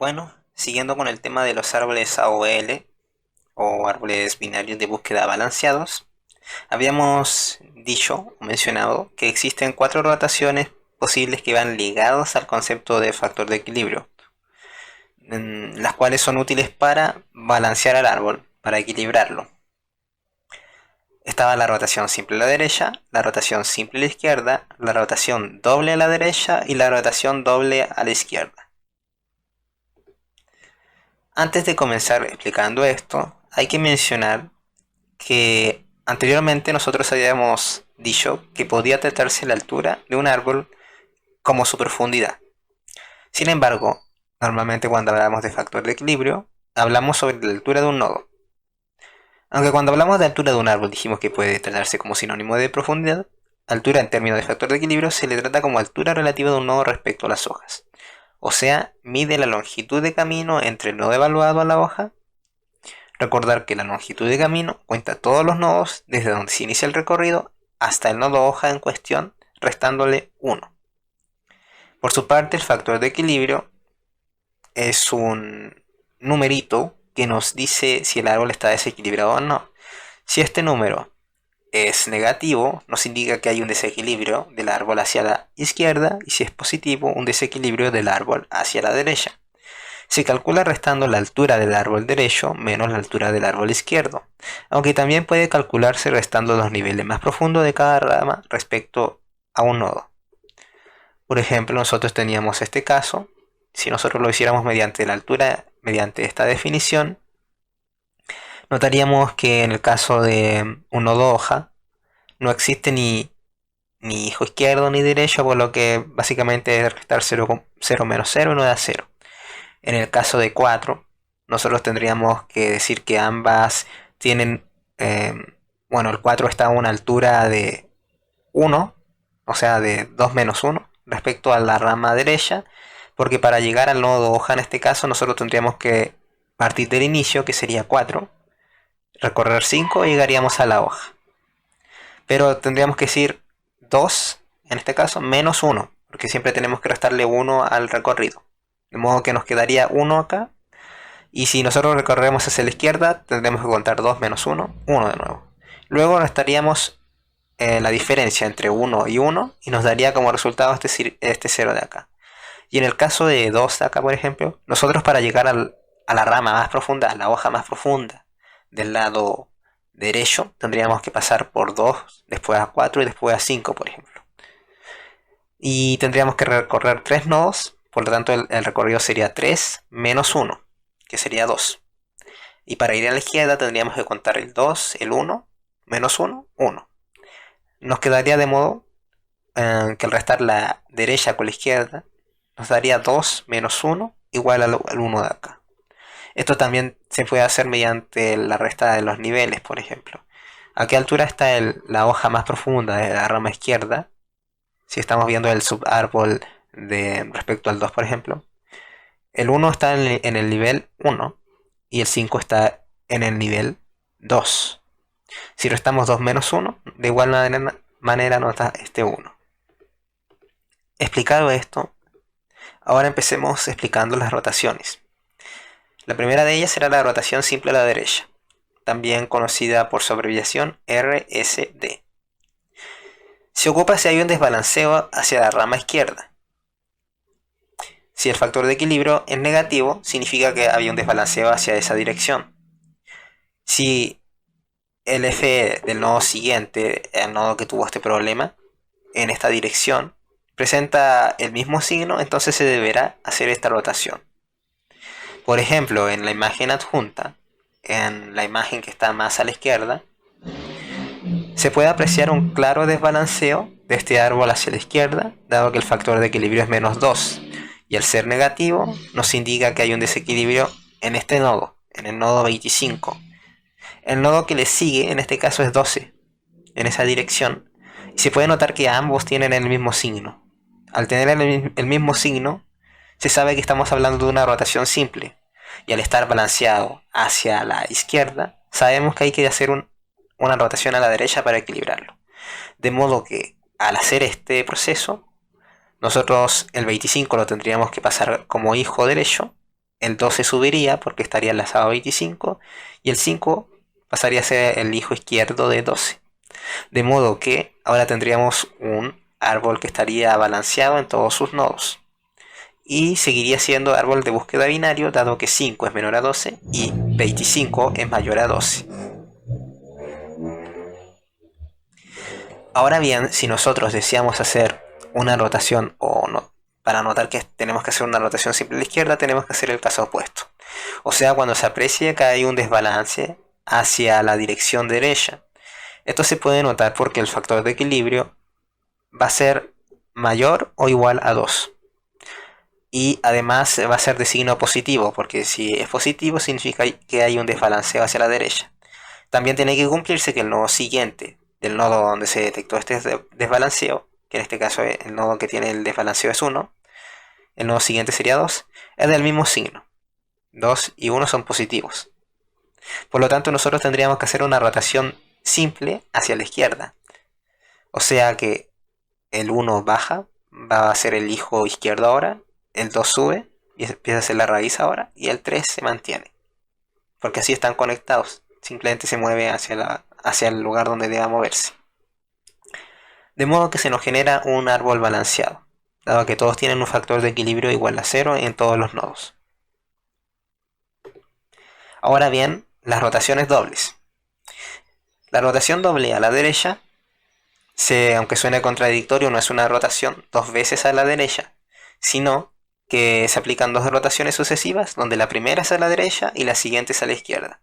Bueno, siguiendo con el tema de los árboles AOL o árboles binarios de búsqueda balanceados, habíamos dicho o mencionado que existen cuatro rotaciones posibles que van ligadas al concepto de factor de equilibrio, las cuales son útiles para balancear al árbol, para equilibrarlo. Estaba la rotación simple a la derecha, la rotación simple a la izquierda, la rotación doble a la derecha y la rotación doble a la izquierda. Antes de comenzar explicando esto, hay que mencionar que anteriormente nosotros habíamos dicho que podía tratarse la altura de un árbol como su profundidad. Sin embargo, normalmente cuando hablamos de factor de equilibrio, hablamos sobre la altura de un nodo. Aunque cuando hablamos de altura de un árbol dijimos que puede tratarse como sinónimo de profundidad, altura en términos de factor de equilibrio se le trata como altura relativa de un nodo respecto a las hojas. O sea, mide la longitud de camino entre el nodo evaluado a la hoja. Recordar que la longitud de camino cuenta todos los nodos desde donde se inicia el recorrido hasta el nodo hoja en cuestión, restándole 1. Por su parte, el factor de equilibrio es un numerito que nos dice si el árbol está desequilibrado o no. Si este número es negativo, nos indica que hay un desequilibrio del árbol hacia la izquierda, y si es positivo, un desequilibrio del árbol hacia la derecha. Se calcula restando la altura del árbol derecho menos la altura del árbol izquierdo, aunque también puede calcularse restando los niveles más profundos de cada rama respecto a un nodo. Por ejemplo, nosotros teníamos este caso. Si nosotros lo hiciéramos mediante la altura, mediante esta definición, notaríamos que en el caso de un nodo hoja no existe ni hijo izquierdo ni derecho, por lo que básicamente es restar 0 menos 0 y no da 0. En el caso de 4, nosotros tendríamos que decir que ambas tienen, bueno, el 4 está a una altura de 1, o sea, de 2 menos 1, respecto a la rama derecha, porque para llegar al nodo hoja en este caso nosotros tendríamos que partir del inicio, que sería 4, recorrer 5 y llegaríamos a la hoja. Pero tendríamos que decir 2, en este caso, menos 1, porque siempre tenemos que restarle 1 al recorrido. De modo que nos quedaría 1 acá. Y si nosotros recorremos hacia la izquierda, tendremos que contar 2 menos 1, 1 de nuevo. Luego restaríamos la diferencia entre 1 y 1 y nos daría como resultado este 0 de acá. Y en el caso de 2 de acá, por ejemplo, nosotros para llegar a la rama más profunda, a la hoja más profunda del lado derecho, tendríamos que pasar por 2, después a 4 y después a 5, por ejemplo. Y tendríamos que recorrer 3 nodos, por lo tanto el recorrido sería 3 menos 1, que sería 2. Y para ir a la izquierda tendríamos que contar el 2, el 1, menos 1, 1. Nos quedaría de modo que al restar la derecha con la izquierda, nos daría 2 menos 1 igual al 1 de acá. Esto también se puede hacer mediante la resta de los niveles, por ejemplo. ¿A qué altura está la hoja más profunda de la rama izquierda? Si estamos viendo el subárbol respecto al 2, por ejemplo. El 1 está en el nivel 1 y el 5 está en el nivel 2. Si restamos 2 menos 1, de igual manera nos da este 1. Explicado esto, ahora empecemos explicando las rotaciones. La primera de ellas será la rotación simple a la derecha, también conocida por su abreviación RSD. Se ocupa si hay un desbalanceo hacia la rama izquierda. Si el factor de equilibrio es negativo, significa que había un desbalanceo hacia esa dirección. Si el F del nodo siguiente, el nodo que tuvo este problema, en esta dirección, presenta el mismo signo, entonces se deberá hacer esta rotación. Por ejemplo, en la imagen adjunta, en la imagen que está más a la izquierda, se puede apreciar un claro desbalanceo de este árbol hacia la izquierda, dado que el factor de equilibrio es menos 2, y al ser negativo nos indica que hay un desequilibrio en este nodo, en el nodo 25. El nodo que le sigue en este caso es 12, en esa dirección, y se puede notar que ambos tienen el mismo signo. Al tener el mismo signo, se sabe que estamos hablando de una rotación simple, y al estar balanceado hacia la izquierda, sabemos que hay que hacer una rotación a la derecha para equilibrarlo. De modo que al hacer este proceso, nosotros el 25 lo tendríamos que pasar como hijo derecho, el 12 subiría porque estaría enlazado a 25 y el 5 pasaría a ser el hijo izquierdo de 12. De modo que ahora tendríamos un árbol que estaría balanceado en todos sus nodos. Y seguiría siendo árbol de búsqueda binario dado que 5 es menor a 12 y 25 es mayor a 12. Ahora bien, si nosotros deseamos hacer una rotación o no, para notar que tenemos que hacer una rotación simple a la izquierda, tenemos que hacer el caso opuesto. O sea, cuando se aprecie que hay un desbalance hacia la dirección derecha. Esto se puede notar porque el factor de equilibrio va a ser mayor o igual a 2. Y además va a ser de signo positivo, porque si es positivo significa que hay un desbalanceo hacia la derecha. También tiene que cumplirse que el nodo siguiente del nodo donde se detectó este desbalanceo, que en este caso el nodo que tiene el desbalanceo es 1, el nodo siguiente sería 2, es del mismo signo. 2 y 1 son positivos. Por lo tanto, nosotros tendríamos que hacer una rotación simple hacia la izquierda. O sea que el 1 baja, va a ser el hijo izquierdo ahora, el 2 sube y empieza a ser la raíz ahora, y el 3 se mantiene. Porque así están conectados, simplemente se mueve hacia el lugar donde deba moverse. De modo que se nos genera un árbol balanceado, dado que todos tienen un factor de equilibrio igual a 0 en todos los nodos. Ahora bien, las rotaciones dobles. La rotación doble a la derecha, aunque suene contradictorio, no es una rotación dos veces a la derecha, sino que se aplican dos rotaciones sucesivas, donde la primera es a la derecha y la siguiente es a la izquierda.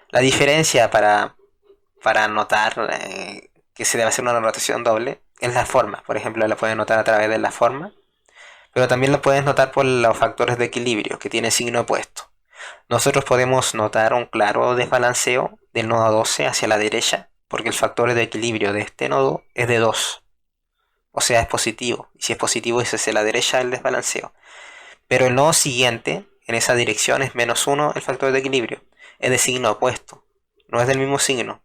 La diferencia para notar que se debe hacer una rotación doble es la forma. Por ejemplo, la puedes notar a través de la forma, pero también lo puedes notar por los factores de equilibrio, que tienen signo opuesto. Nosotros podemos notar un claro desbalanceo del nodo 12 hacia la derecha, porque el factor de equilibrio de este nodo es de 2. O sea, es positivo. Y si es positivo, es hacia la derecha el desbalanceo. Pero el nodo siguiente, en esa dirección, es menos 1 el factor de equilibrio. Es de signo opuesto. No es del mismo signo,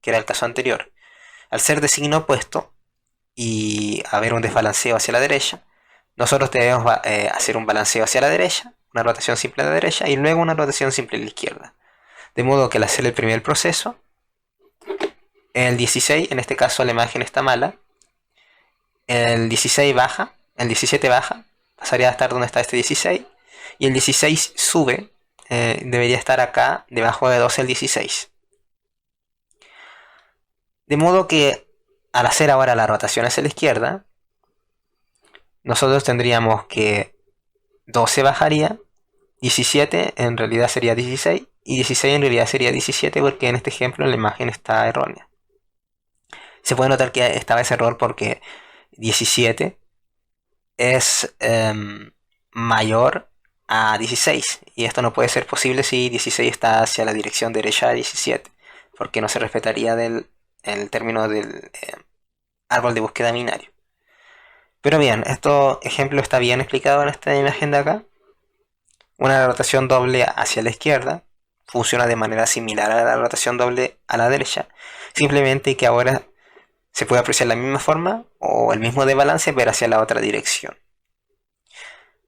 que era el caso anterior. Al ser de signo opuesto y haber un desbalanceo hacia la derecha, nosotros debemos hacer un balanceo hacia la derecha, una rotación simple a la derecha y luego una rotación simple a la izquierda. De modo que al hacer el primer proceso, el 16, en este caso la imagen está mala, el 16 baja, el 17 baja, pasaría a estar donde está este 16, y el 16 sube, debería estar acá, debajo de 12 el 16. De modo que al hacer ahora la rotación hacia la izquierda, nosotros tendríamos que 12 bajaría, 17 en realidad sería 16 y 16 en realidad sería 17 porque en este ejemplo la imagen está errónea. Se puede notar que estaba ese error porque 17 es mayor a 16 y esto no puede ser posible si 16 está hacia la dirección derecha de 17 porque no se respetaría el término del árbol de búsqueda binario. Pero bien, este ejemplo está bien explicado en esta imagen de acá. Una rotación doble hacia la izquierda funciona de manera similar a la rotación doble a la derecha, simplemente que ahora se puede apreciar la misma forma o el mismo desbalance pero hacia la otra dirección.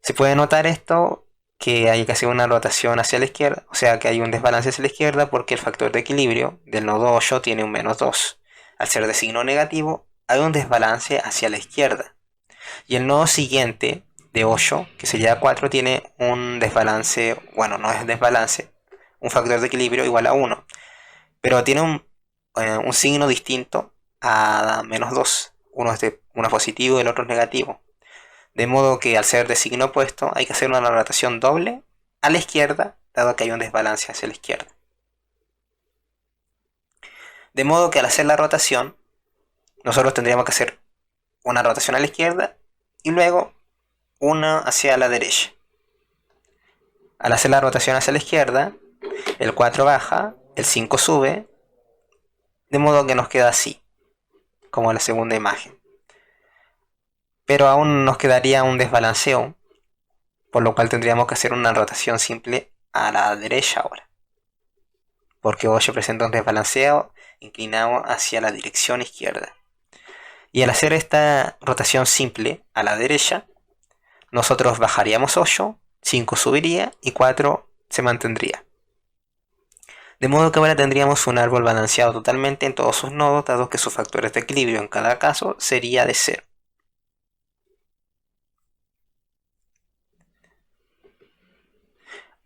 Se puede notar esto, que hay que hacer una rotación hacia la izquierda, o sea que hay un desbalance hacia la izquierda porque el factor de equilibrio del nodo 8 tiene un menos 2. Al ser de signo negativo hay un desbalance hacia la izquierda. Y el nodo siguiente de 8, que sería 4, tiene un desbalance, bueno, no es desbalance, un factor de equilibrio igual a 1, pero tiene un signo distinto a menos 2. Uno es positivo y el otro es negativo. De modo que al ser de signo opuesto hay que hacer una rotación doble a la izquierda, dado que hay un desbalance hacia la izquierda. De modo que al hacer la rotación, nosotros tendríamos que hacer una rotación a la izquierda y luego una hacia la derecha. Al hacer la rotación hacia la izquierda, el 4 baja, el 5 sube, de modo que nos queda así, como la segunda imagen. Pero aún nos quedaría un desbalanceo, por lo cual tendríamos que hacer una rotación simple a la derecha ahora, porque 8 presenta un desbalanceo inclinado hacia la dirección izquierda. Y al hacer esta rotación simple a la derecha, nosotros bajaríamos 8, 5 subiría y 4 se mantendría. De modo que ahora tendríamos un árbol balanceado totalmente en todos sus nodos, dado que sus factores de equilibrio en cada caso sería de 0.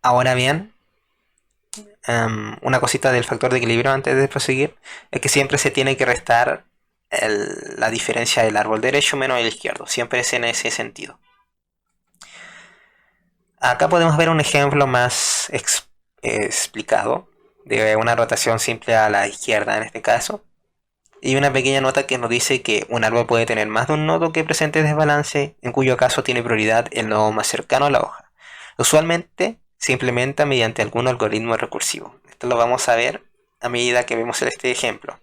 Ahora bien, una cosita del factor de equilibrio antes de proseguir es que siempre se tiene que restar la diferencia del árbol derecho menos el izquierdo, siempre es en ese sentido. Acá podemos ver un ejemplo más explicado de una rotación simple a la izquierda en este caso, y una pequeña nota que nos dice que un árbol puede tener más de un nodo que presente desbalance, en cuyo caso tiene prioridad el nodo más cercano a la hoja. Usualmente se implementa mediante algún algoritmo recursivo. Esto lo vamos a ver a medida que vemos este ejemplo.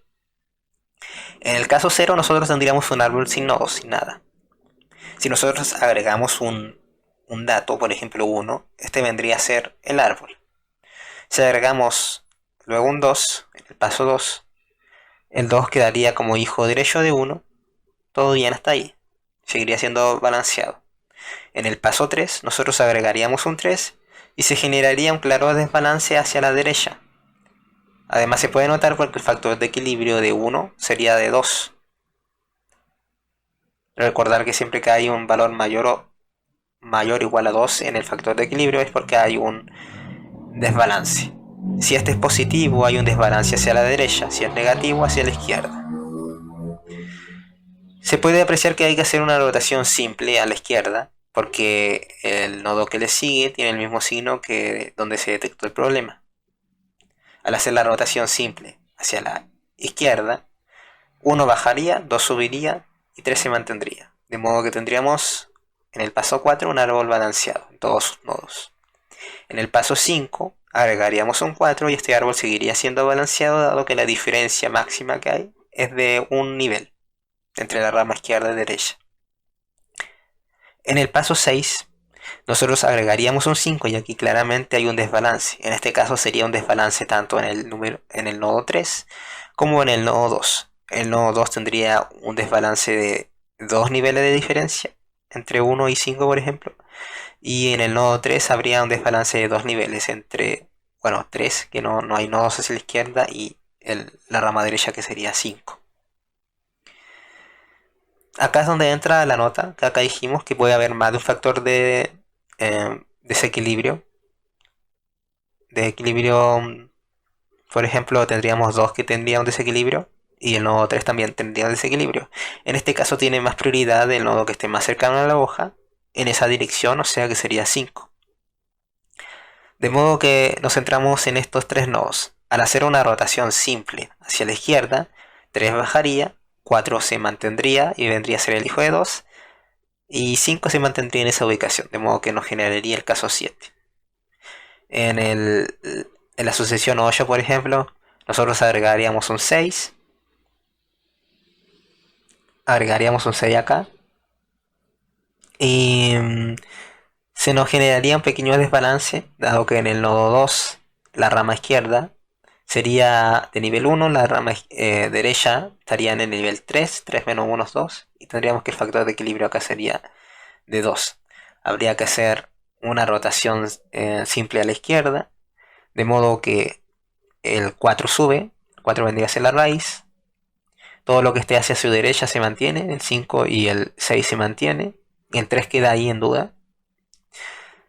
En el caso 0 nosotros tendríamos un árbol sin nodos, sin nada. Si nosotros agregamos un dato, por ejemplo 1, este vendría a ser el árbol. Si agregamos luego un 2, en el paso 2, el 2 quedaría como hijo derecho de 1, todo bien hasta ahí, seguiría siendo balanceado. En el paso 3 nosotros agregaríamos un 3 y se generaría un claro desbalance hacia la derecha. Además se puede notar porque el factor de equilibrio de 1 sería de 2. Recordar que siempre que hay un valor mayor o igual a 2 en el factor de equilibrio es porque hay un desbalance. Si este es positivo hay un desbalance hacia la derecha, si es negativo hacia la izquierda. Se puede apreciar que hay que hacer una rotación simple a la izquierda porque el nodo que le sigue tiene el mismo signo que donde se detectó el problema. Al hacer la rotación simple hacia la izquierda, 1 bajaría, 2 subiría y 3 se mantendría. De modo que tendríamos en el paso 4 un árbol balanceado en todos sus nodos. En el paso 5 agregaríamos un 4 y este árbol seguiría siendo balanceado dado que la diferencia máxima que hay es de un nivel entre la rama izquierda y derecha. En el paso 6 nosotros agregaríamos un 5 y aquí claramente hay un desbalance. En este caso sería un desbalance tanto en el nodo 3 como en el nodo 2. El nodo 2 tendría un desbalance de 2 niveles de diferencia, entre 1 y 5 por ejemplo. Y en el nodo 3 habría un desbalance de 2 niveles entre, 3, que no hay nodos hacia la izquierda, y la rama derecha que sería 5. Acá es donde entra la nota, que acá dijimos que puede haber más de un factor de desequilibrio. De equilibrio, por ejemplo, tendríamos 2 que tendría un desequilibrio y el nodo 3 también tendría un desequilibrio. En este caso tiene más prioridad el nodo que esté más cercano a la hoja en esa dirección, o sea que sería 5. De modo que nos centramos en estos 3 nodos. Al hacer una rotación simple hacia la izquierda, 3 bajaría, 4 se mantendría y vendría a ser el hijo de 2, y 5 se mantendría en esa ubicación, de modo que nos generaría el caso 7. En la sucesión 8, por ejemplo, nosotros agregaríamos un 6 acá, y se nos generaría un pequeño desbalance, dado que en el nodo 2, la rama izquierda sería de nivel 1, la rama derecha estaría en el nivel 3, 3 menos 1 es 2, y tendríamos que el factor de equilibrio acá sería de 2. Habría que hacer una rotación simple a la izquierda, de modo que el 4 sube, el 4 vendría a ser la raíz, todo lo que esté hacia su derecha se mantiene, el 5 y el 6 se mantiene, y el 3 queda ahí en duda,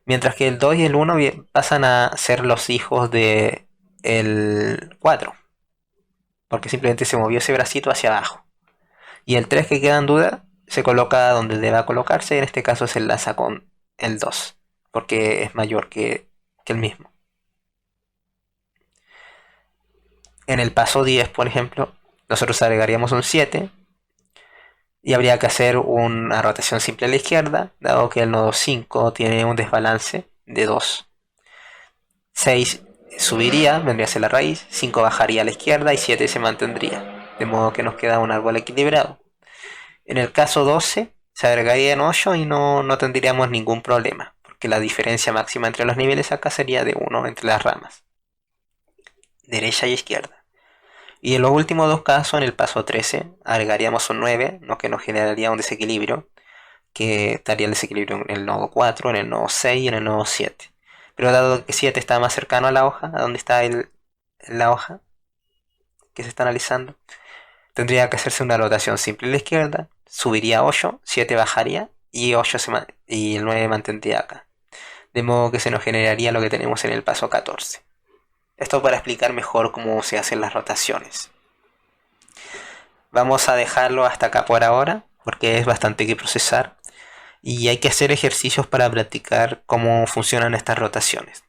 mientras que el 2 y el 1 pasan a ser los hijos de el 4, porque simplemente se movió ese bracito hacia abajo. Y el 3 que queda en duda se coloca donde deba colocarse, en este caso se enlaza con el 2, porque es mayor que el mismo. En el paso 10, por ejemplo, nosotros agregaríamos un 7 y habría que hacer una rotación simple a la izquierda, dado que el nodo 5 tiene un desbalance de 2. 6 subiría, vendría a ser la raíz, 5 bajaría a la izquierda y 7 se mantendría, de modo que nos queda un árbol equilibrado. En el caso 12 se agregaría en 8 y no tendríamos ningún problema, porque la diferencia máxima entre los niveles acá sería de 1 entre las ramas, derecha y izquierda. Y en los últimos dos casos, en el paso 13, agregaríamos un 9, lo que nos generaría un desequilibrio, que estaría el desequilibrio en el nodo 4, en el nodo 6 y en el nodo 7. Pero dado que 7 está más cercano a la hoja, a donde está la hoja que se está analizando, tendría que hacerse una rotación simple a la izquierda, subiría 8, 7 bajaría y, y el 9 mantendría acá. De modo que se nos generaría lo que tenemos en el paso 14. Esto para explicar mejor cómo se hacen las rotaciones. Vamos a dejarlo hasta acá por ahora, porque es bastante que procesar y hay que hacer ejercicios para practicar cómo funcionan estas rotaciones.